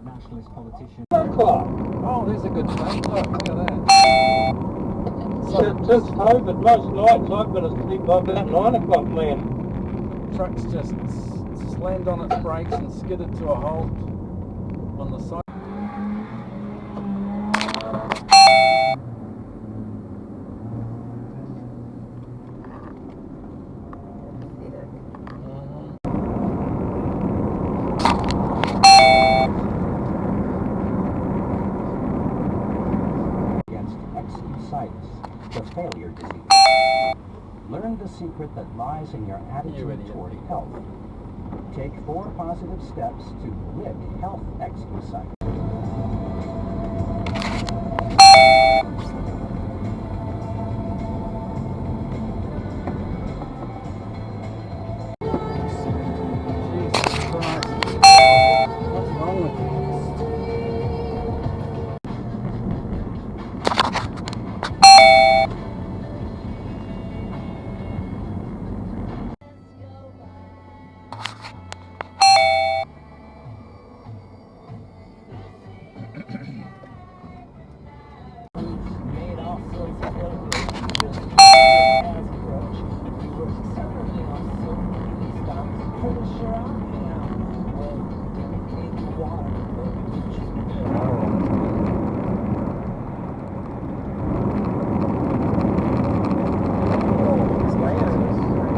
nationalist politician. Oh, there's a good thing. Look at that. Just hope it most nights I've got to sleep by about 9 o'clock, man. Truck's just slammed on its brakes and skidded to a halt on the side. The failure disease. Learn the secret that lies in your attitude toward health. Take 4 positive steps to lick health exclusitis.